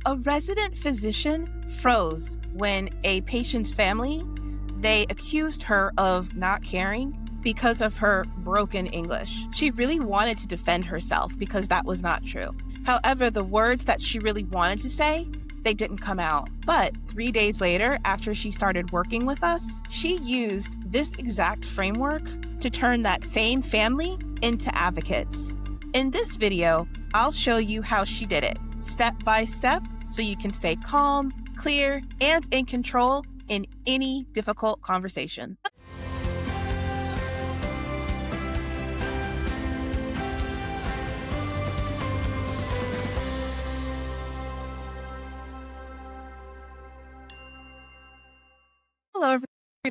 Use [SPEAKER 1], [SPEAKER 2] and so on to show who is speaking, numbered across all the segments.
[SPEAKER 1] A resident physician froze when a patient's family, they accused her of not caring because of her broken English. She really wanted to defend herself because that was not true. However, the words that she really wanted to say, they didn't come out. But 3 days later, after she started working with us, she used this exact framework to turn that same family into advocates. In this video, I'll show you how she did it, step by step, so you can stay calm, clear, and in control in any difficult conversation. Hello, everyone.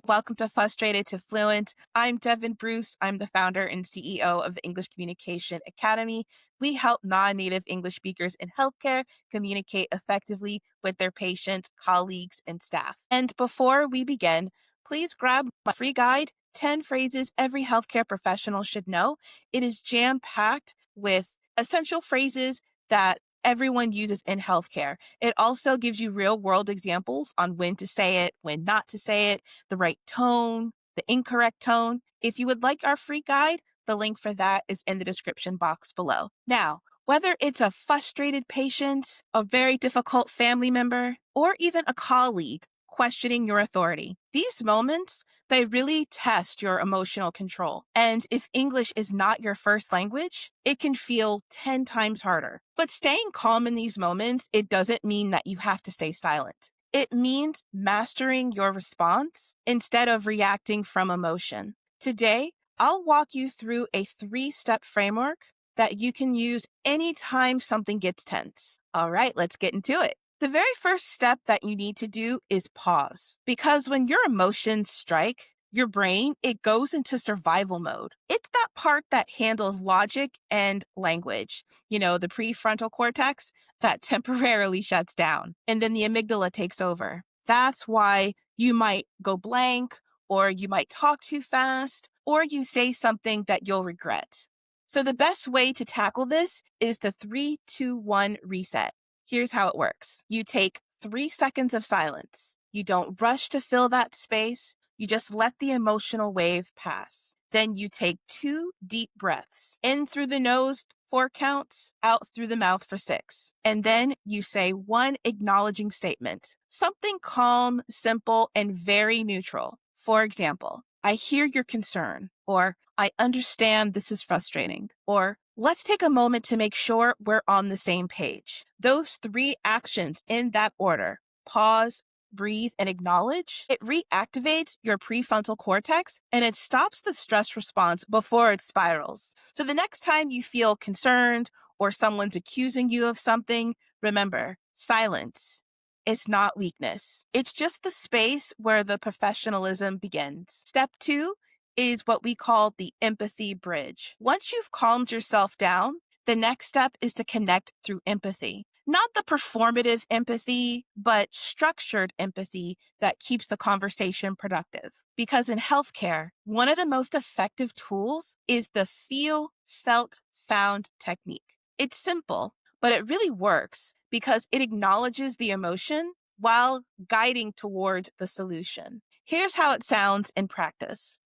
[SPEAKER 1] Welcome to Frustrated to Fluent. I'm Devin Bruce. I'm the founder and CEO of the English Communication Academy. We help non-native English speakers in healthcare communicate effectively with their patients, colleagues, and staff. And before we begin, please grab my free guide, 10 Phrases Every Healthcare Professional Should Know. It is jam-packed with essential phrases that everyone uses in healthcare. It also gives you real world examples on when to say it, when not to say it, the right tone, the incorrect tone. If you would like our free guide, the link for that is in the description box below. Now, whether it's a frustrated patient, a very difficult family member, or even a colleague questioning your authority, these moments, they really test your emotional control. And if English is not your first language, it can feel 10 times harder. But staying calm in these moments, it doesn't mean that you have to stay silent. It means mastering your response instead of reacting from emotion. Today, I'll walk you through a 3-step framework that you can use anytime something gets tense. All right, let's get into it. The very first step that you need to do is pause, because when your emotions strike, your brain, it goes into survival mode. It's that part that handles logic and language. You know, the prefrontal cortex that temporarily shuts down, and then the amygdala takes over. That's why you might go blank, or you might talk too fast, or you say something that you'll regret. So the best way to tackle this is the 3-2-1 reset. Here's how it works. You take 3 seconds of silence. You don't rush to fill that space. You just let the emotional wave pass. Then you take 2 deep breaths, in through the nose 4 counts, out through the mouth for 6. And then you say 1 acknowledging statement, something calm, simple, and very neutral. For example, I hear your concern, or I understand this is frustrating, or let's take a moment to make sure we're on the same page. Those 3 actions in that order, pause, breathe, and acknowledge, it reactivates your prefrontal cortex and it stops the stress response before it spirals. So the next time you feel concerned or someone's accusing you of something, remember, silence. It's not weakness. It's just the space where the professionalism begins. Step 2 is what we call the empathy bridge. Once you've calmed yourself down, the next step is to connect through empathy. Not the performative empathy, but structured empathy that keeps the conversation productive. Because in healthcare, one of the most effective tools is the feel, felt, found technique. It's simple, but it really works because it acknowledges the emotion while guiding towards the solution. Here's how it sounds in practice.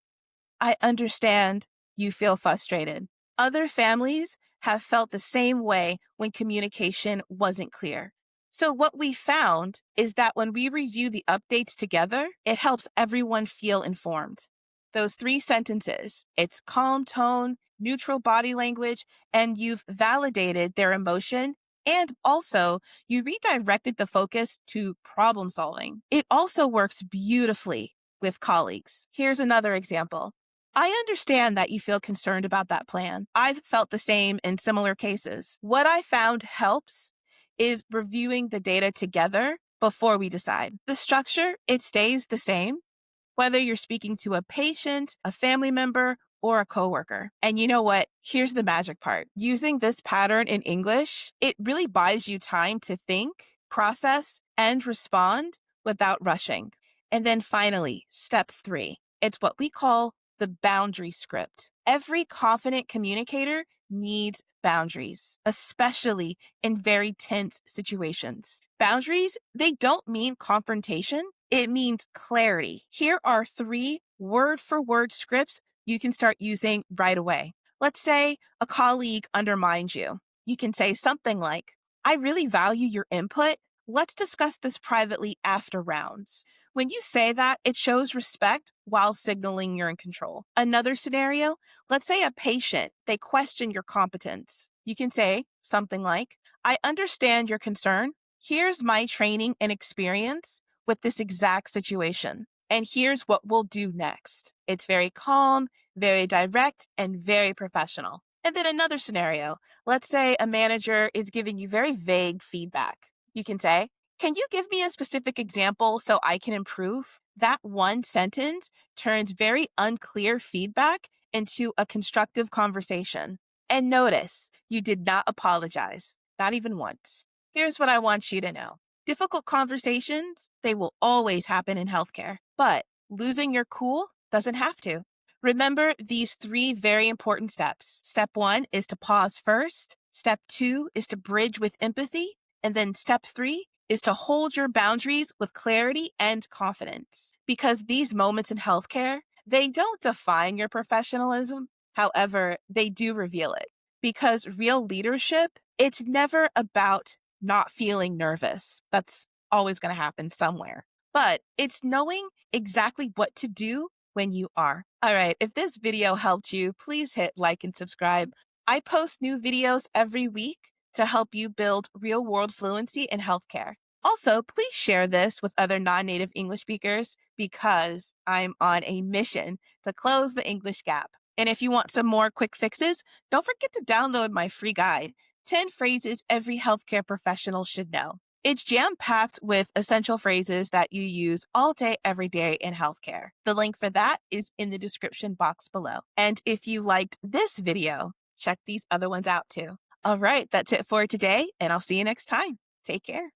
[SPEAKER 1] I understand you feel frustrated. Other families have felt the same way when communication wasn't clear. So what we found is that when we review the updates together, it helps everyone feel informed. Those 3 sentences, it's calm tone, neutral body language, and you've validated their emotion. And also, you redirected the focus to problem solving. It also works beautifully with colleagues. Here's another example. I understand that you feel concerned about that plan. I've felt the same in similar cases. What I found helps is reviewing the data together before we decide. The structure, it stays the same, whether you're speaking to a patient, a family member, or a coworker. And you know what? Here's the magic part. Using this pattern in English, it really buys you time to think, process, and respond without rushing. And then finally, step 3. It's what we call the boundary script. Every confident communicator needs boundaries, especially in very tense situations. Boundaries, they don't mean confrontation, it means clarity. Here are 3 word-for-word scripts you can start using right away. Let's say a colleague undermines you. You can say something like, I really value your input. Let's discuss this privately after rounds. When you say that, it shows respect while signaling you're in control. Another scenario, let's say a patient, they question your competence. You can say something like, I understand your concern. Here's my training and experience with this exact situation. And here's what we'll do next. It's very calm, very direct, and very professional. And then another scenario, let's say a manager is giving you very vague feedback. You can say, can you give me a specific example so I can improve? That one sentence turns very unclear feedback into a constructive conversation. And notice, you did not apologize, not even once. Here's what I want you to know. Difficult conversations, they will always happen in healthcare, but losing your cool doesn't have to. Remember these 3 very important steps. Step 1 is to pause first. Step 2 is to bridge with empathy. And then step 3 is to hold your boundaries with clarity and confidence. Because these moments in healthcare, they don't define your professionalism. However, they do reveal it. Because real leadership, it's never about not feeling nervous. That's always going to happen somewhere. But it's knowing exactly what to do when you are. All right, if this video helped you, please hit like and subscribe. I post new videos every week to help you build real-world fluency in healthcare. Also, please share this with other non-native English speakers because I'm on a mission to close the English gap. And if you want some more quick fixes, don't forget to download my free guide, 10 phrases every healthcare professional should know. It's jam-packed with essential phrases that you use all day, every day in healthcare. The link for that is in the description box below. And if you liked this video, check these other ones out too. All right, that's it for today, and I'll see you next time. Take care.